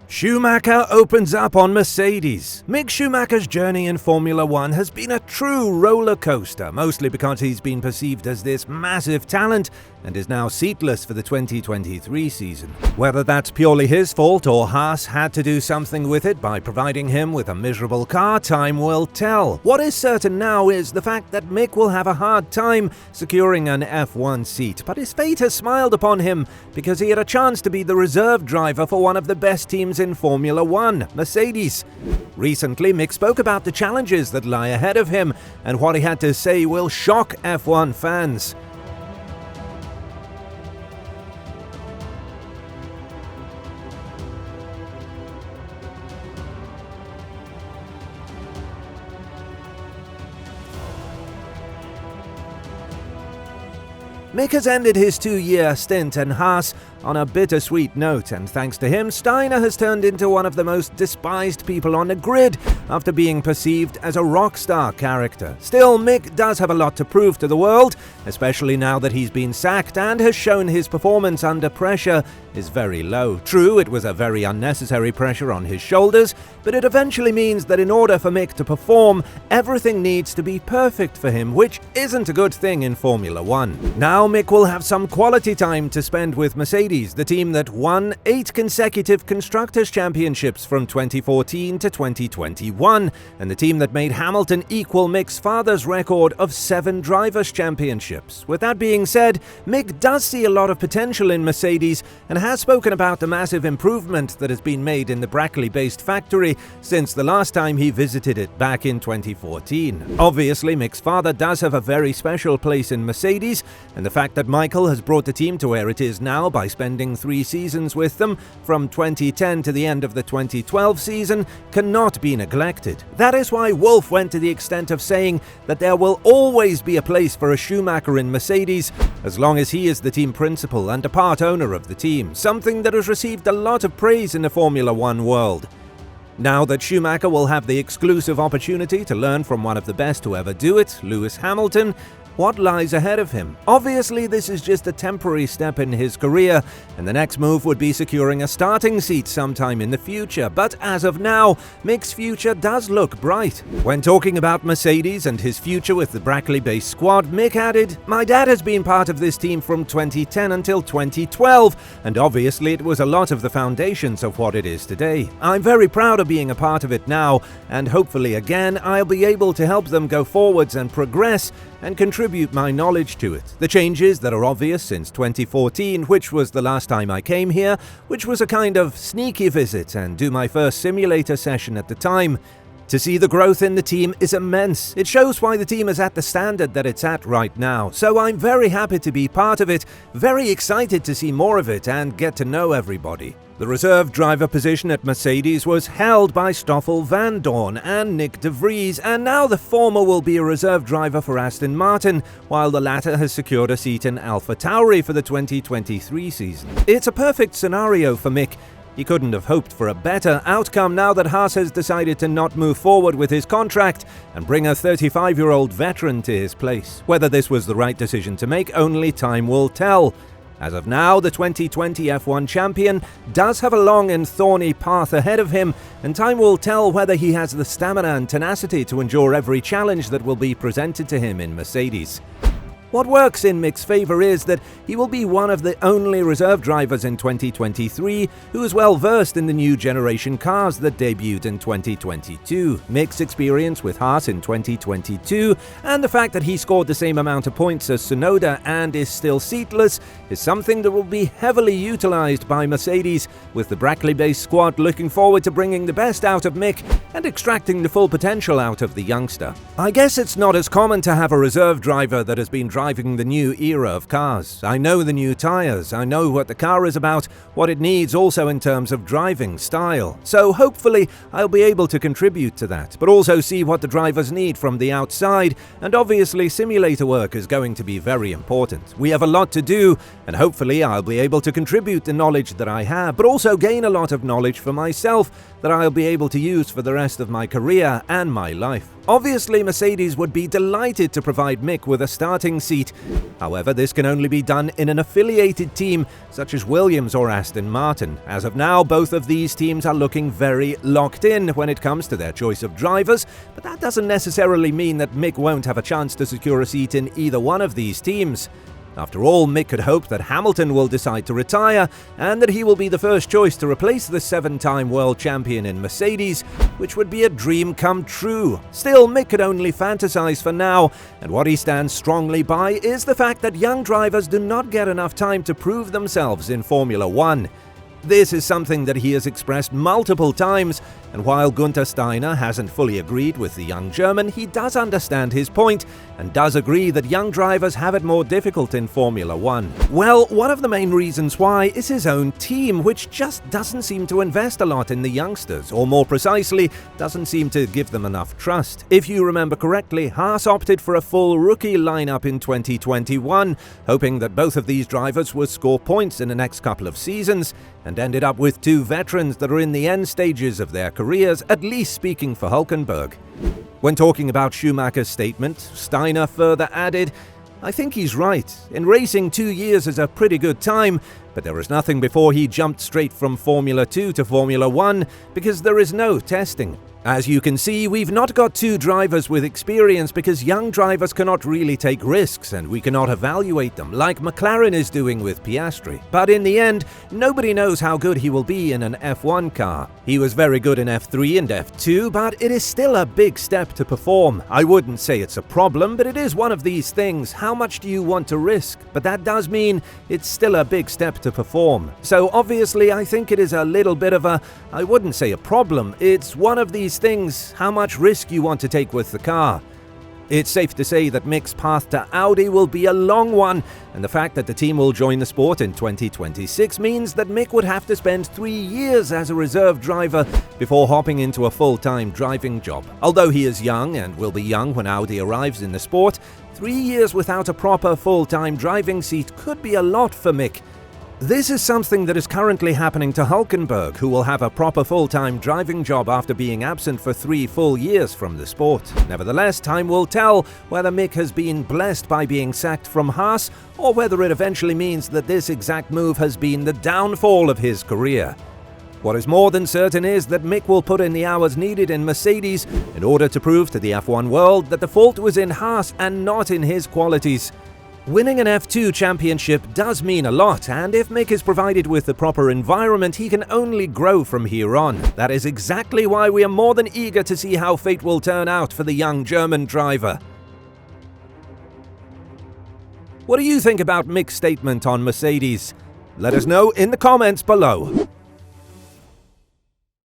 Schumacher opens up on Mercedes. Mick Schumacher's journey in Formula One has been a true roller coaster, mostly because he's been perceived as this massive talent and is now seatless for the 2023 season. Whether that's purely his fault or Haas had to do something with it by providing him with a miserable car, time will tell. What is certain now is the fact that Mick will have a hard time securing an F1 seat, but his fate has smiled upon him because he had a chance to be the reserve driver for one of the best teams in Formula One, Mercedes. Recently, Mick spoke about the challenges that lie ahead of him, and what he had to say will shock F1 fans. Mick has ended his 2-year stint in Haas on a bittersweet note, and thanks to him, Steiner has turned into one of the most despised people on the grid after being perceived as a rock star character. Still, Mick does have a lot to prove to the world, especially now that he's been sacked and has shown his performance under pressure is very low. True, it was a very unnecessary pressure on his shoulders, but it eventually means that in order for Mick to perform, everything needs to be perfect for him, which isn't a good thing in Formula One. Now Mick will have some quality time to spend with Mercedes, the team that won 8 consecutive Constructors' Championships from 2014 to 2021, and the team that made Hamilton equal Mick's father's record of 7 Drivers' Championships. With that being said, Mick does see a lot of potential in Mercedes and has spoken about the massive improvement that has been made in the Brackley-based factory since the last time he visited it back in 2014. Obviously, Mick's father does have a very special place in Mercedes, and the fact that Michael has brought the team to where it is now by spending 3 seasons with them, from 2010 to the end of the 2012 season, cannot be neglected. That is why Wolff went to the extent of saying that there will always be a place for a Schumacher in Mercedes, as long as he is the team principal and a part owner of the team, something that has received a lot of praise in the Formula One world. Now that Schumacher will have the exclusive opportunity to learn from one of the best to ever do it, Lewis Hamilton, what lies ahead of him? Obviously, this is just a temporary step in his career, and the next move would be securing a starting seat sometime in the future. But as of now, Mick's future does look bright. When talking about Mercedes and his future with the Brackley-based squad, Mick added, "My dad has been part of this team from 2010 until 2012, and obviously it was a lot of the foundations of what it is today. I'm very proud of being a part of it now, and hopefully again I'll be able to help them go forwards and progress and contribute my knowledge to it. The changes that are obvious since 2014, which was the last time I came here, which was a kind of sneaky visit and do my first simulator session at the time. To see the growth in the team is immense. It shows why the team is at the standard that it's at right now. So I'm very happy to be part of it, very excited to see more of it and get to know everybody." The reserve driver position at Mercedes was held by Stoffel Van Dorn and Nick de Vries, and now the former will be a reserve driver for Aston Martin, while the latter has secured a seat in AlphaTauri for the 2023 season. It's a perfect scenario for Mick. He couldn't have hoped for a better outcome now that Haas has decided to not move forward with his contract and bring a 35-year-old veteran to his place. Whether this was the right decision to make, only time will tell. As of now, the 2020 F1 champion does have a long and thorny path ahead of him, and time will tell whether he has the stamina and tenacity to endure every challenge that will be presented to him in Mercedes. What works in Mick's favor is that he will be one of the only reserve drivers in 2023 who is well versed in the new generation cars that debuted in 2022. Mick's experience with Haas in 2022 and the fact that he scored the same amount of points as Tsunoda and is still seatless is something that will be heavily utilized by Mercedes, with the Brackley-based squad looking forward to bringing the best out of Mick and extracting the full potential out of the youngster. I guess it's not as common to have a reserve driver that has been driving the new era of cars. I know the new tires, I know what the car is about, what it needs also in terms of driving style. So hopefully I'll be able to contribute to that, but also see what the drivers need from the outside, and obviously simulator work is going to be very important. We have a lot to do, and hopefully I'll be able to contribute the knowledge that I have, but also gain a lot of knowledge for myself that I'll be able to use for the rest of my career and my life. Obviously, Mercedes would be delighted to provide Mick with a starting seat. However, this can only be done in an affiliated team such as Williams or Aston Martin. As of now, both of these teams are looking very locked in when it comes to their choice of drivers, but that doesn't necessarily mean that Mick won't have a chance to secure a seat in either one of these teams. After all, Mick could hope that Hamilton will decide to retire and that he will be the first choice to replace the 7-time world champion in Mercedes, which would be a dream come true. Still, Mick could only fantasize for now, and what he stands strongly by is the fact that young drivers do not get enough time to prove themselves in Formula One. This is something that he has expressed multiple times, and while Günther Steiner hasn't fully agreed with the young German, he does understand his point and does agree that young drivers have it more difficult in Formula One. Well, one of the main reasons why is his own team, which just doesn't seem to invest a lot in the youngsters, or more precisely, doesn't seem to give them enough trust. If you remember correctly, Haas opted for a full rookie lineup in 2021, hoping that both of these drivers would score points in the next couple of seasons, and ended up with two veterans that are in the end stages of their careers, at least speaking for Hülkenberg. When talking about Schumacher's statement, Steiner further added, "I think he's right. In racing, 2 years is a pretty good time, but there was nothing before he jumped straight from Formula 2 to Formula 1 because there is no testing. As you can see, we've not got two drivers with experience because young drivers cannot really take risks and we cannot evaluate them like McLaren is doing with Piastri. But in the end, nobody knows how good he will be in an F1 car. He was very good in F3 and F2, but it is still a big step to perform. I wouldn't say it's a problem, but it is one of these things. How much do you want to risk? But that does mean it's still a big step to perform. So obviously, I think it is a little bit of a, I wouldn't say a problem, it's one of these things, how much risk you want to take with the car. It's safe to say that Mick's path to Audi will be a long one, and the fact that the team will join the sport in 2026 means that Mick would have to spend 3 years as a reserve driver before hopping into a full-time driving job. Although he is young and will be young when Audi arrives in the sport, 3 years without a proper full-time driving seat could be a lot for Mick. This is something that is currently happening to Hülkenberg, who will have a proper full-time driving job after being absent for 3 full years from the sport. Nevertheless, time will tell whether Mick has been blessed by being sacked from Haas, or whether it eventually means that this exact move has been the downfall of his career. What is more than certain is that Mick will put in the hours needed in Mercedes in order to prove to the F1 world that the fault was in Haas and not in his qualities. Winning an F2 championship does mean a lot, and if Mick is provided with the proper environment, he can only grow from here on. That is exactly why we are more than eager to see how fate will turn out for the young German driver. What do you think about Mick's statement on Mercedes? Let us know in the comments below.